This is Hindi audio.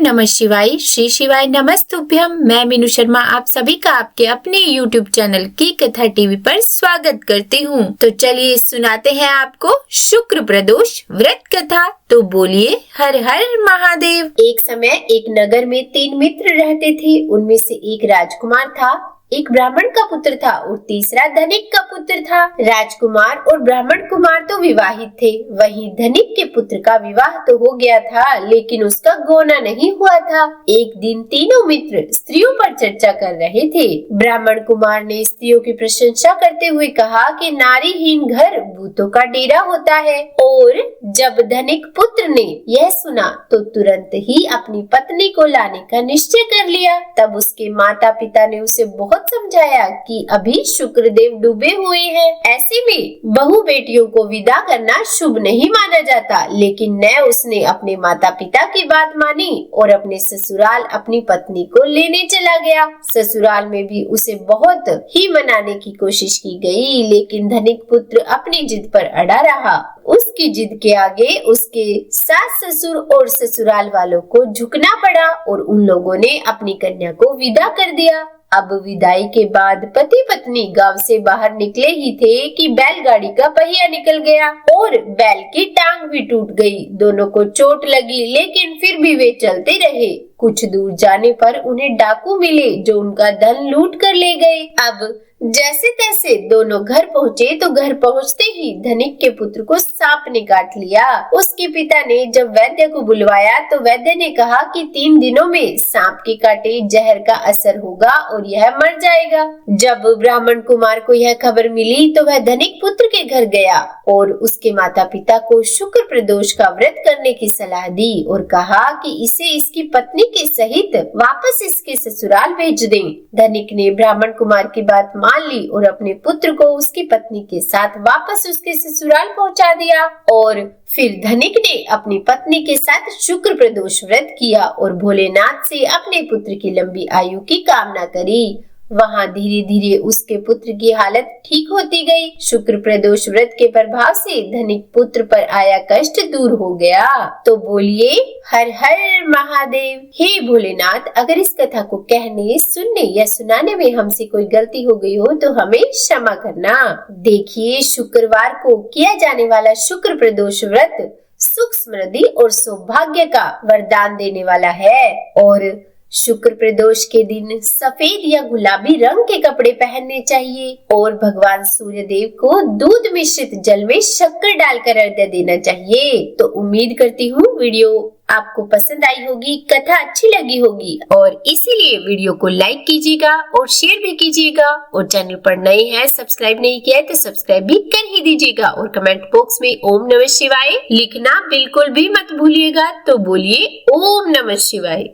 नमः शिवाय। श्री शिवाय नमस्तुभ्यम। मैं मीनू शर्मा आप सभी का आपके अपने YouTube चैनल की कथा टीवी पर स्वागत करती हूँ। तो चलिए सुनाते हैं आपको शुक्र प्रदोष व्रत कथा। तो बोलिए हर हर महादेव। एक समय एक नगर में 3 मित्र रहते थे। उनमें से एक राजकुमार था, एक ब्राह्मण का पुत्र था और तीसरा धनिक का पुत्र था। राजकुमार और ब्राह्मण कुमार तो विवाहित थे, वहीं धनिक के पुत्र का विवाह तो हो गया था, लेकिन उसका गौना नहीं हुआ था। एक दिन तीनों मित्र स्त्रियों पर चर्चा कर रहे थे। ब्राह्मण कुमार ने स्त्रियों की प्रशंसा करते हुए कहा कि नारीहीन घर भूतों का डेरा होता है। और जब धनिक पुत्र ने यह सुना तो तुरंत ही अपनी पत्नी को लाने का निश्चय कर लिया। तब उसके माता पिता ने उसे बहुत समझाया कि अभी शुक्रदेव डूबे हुए हैं, ऐसे में बहू बेटियों को विदा करना शुभ नहीं माना जाता। लेकिन न उसने अपने माता पिता की बात मानी और अपने ससुराल अपनी पत्नी को लेने चला गया। ससुराल में भी उसे बहुत ही मनाने की कोशिश की गई, लेकिन धनिक पुत्र अपनी जिद पर अड़ा रहा। उसकी जिद के आगे उसके सास ससुर और ससुराल वालों को झुकना पड़ा और उन लोगों ने अपनी कन्या को विदा कर दिया। अब विदाई के बाद पति पत्नी गांव से बाहर निकले ही थे कि बैलगाड़ी का पहिया निकल गया और बैल की टांग भी टूट गई। दोनों को चोट लगी, लेकिन फिर भी वे चलते रहे। कुछ दूर जाने पर उन्हें डाकू मिले जो उनका धन लूट कर ले गए। अब जैसे तैसे दोनों घर पहुँचे तो घर पहुँचते ही धनिक के पुत्र को सांप ने काट लिया। उसके पिता ने जब वैद्य को बुलवाया तो वैद्य ने कहा कि 3 दिनों में सांप के काटे जहर का असर होगा और यह मर जाएगा। जब ब्राह्मण कुमार को यह खबर मिली तो वह धनिक पुत्र के घर गया और उसके माता पिता को शुक्र प्रदोष का व्रत करने की सलाह दी और कहा कि इसे इसकी पत्नी के सहित वापस इसके ससुराल भेज दें। धनिक ने ब्राह्मण कुमार की बात मान ली और अपने पुत्र को उसकी पत्नी के साथ वापस उसके ससुराल पहुंचा दिया। और फिर धनिक ने अपनी पत्नी के साथ शुक्र प्रदोष व्रत किया और भोलेनाथ से अपने पुत्र की लंबी आयु की कामना करी। वहाँ धीरे धीरे उसके पुत्र की हालत ठीक होती गई। शुक्र प्रदोष व्रत के प्रभाव से धनिक पुत्र पर आया कष्ट दूर हो गया। तो बोलिए हर हर महादेव। हे भोलेनाथ, अगर इस कथा को कहने, सुनने या सुनाने में हमसे कोई गलती हो गई हो तो हमें क्षमा करना। देखिए, शुक्रवार को किया जाने वाला शुक्र प्रदोष व्रत सुख समृद्धि और सौभाग्य का वरदान देने वाला है। और शुक्र प्रदोष के दिन सफेद या गुलाबी रंग के कपड़े पहनने चाहिए और भगवान सूर्य देव को दूध मिश्रित जल में शक्कर डालकर अर्घ्य देना चाहिए। तो उम्मीद करती हूँ वीडियो आपको पसंद आई होगी, कथा अच्छी लगी होगी और इसीलिए वीडियो को लाइक कीजिएगा और शेयर भी कीजिएगा। और चैनल पर नए हैं, सब्सक्राइब नहीं किया है तो सब्सक्राइब भी कर ही दीजिएगा और कमेंट बॉक्स में ओम नमः शिवाय लिखना बिल्कुल भी मत भूलिएगा। तो बोलिए ओम नमः शिवाय।